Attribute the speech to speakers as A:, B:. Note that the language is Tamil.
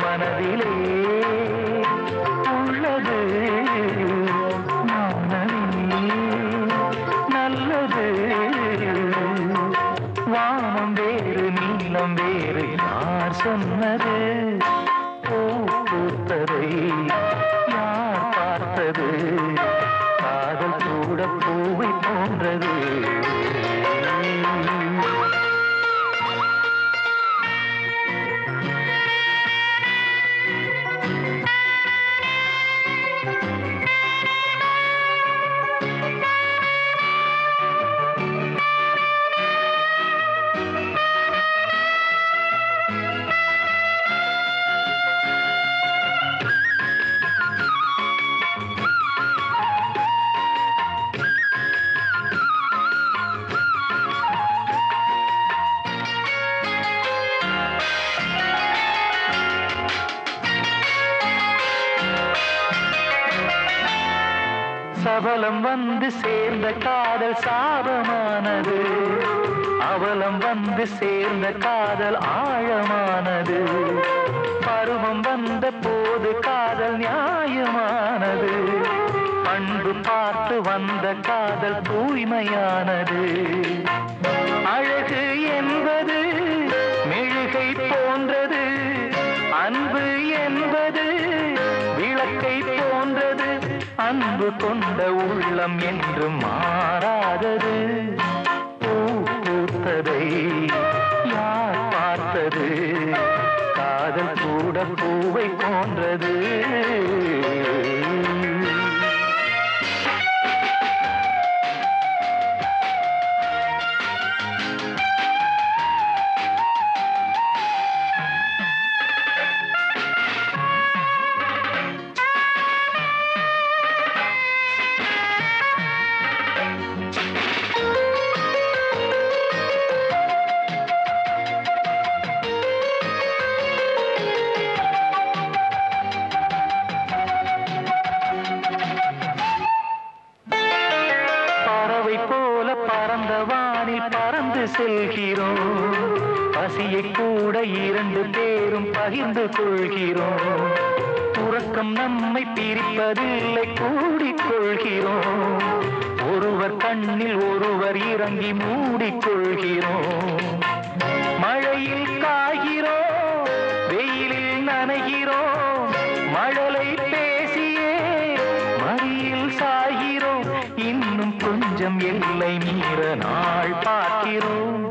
A: மனதிலே உள்ளது மனமே நல்லது. வானம் வேறு நீளம் வேறு யார் சொன்னது? பூ பூத்ததை யார் பார்த்தது? காதல் கூட பூவை போன்றது. சபலம் வந்து சேர்ந்த காதல் சாபமானது. அவலம் வந்து சேர்ந்த காதல் ஆழமானது. பருவம் வந்த போது காதல் நியாயமானது. பண்பு பார்த்து வந்த காதல் தூய்மையானது. அழகு என்பது மெழுகை போன்றது. அன்பு என்பது விளக்கை போன்றது. அன்பு கொண்ட உள்ளம் என்று மாறாதது. பூ பூத்ததை யார் பார்த்தது? காதல் கூட பூவை போன்றது. பறந்த வானில் பறந்து செல்கிறோம். பசியை கூட இரண்டு பேரும் பகிர்ந்து கொள்கிறோம். உறக்கம் நம்மை பிரிப்பதில்லை, கூடிக்கொள்கிறோம். ஒருவர் கண்ணில் ஒருவர் இறங்கி மூடிக்கொள்கிறோம். மழையில் காய்கிறோம், வெயிலில் நனைகிறோம். மழலை பேசியே மடியில் சாய்கிறோம். இன்னும் கொஞ்சம் எல்லை மீற நாள் பார்க்கிறோம்.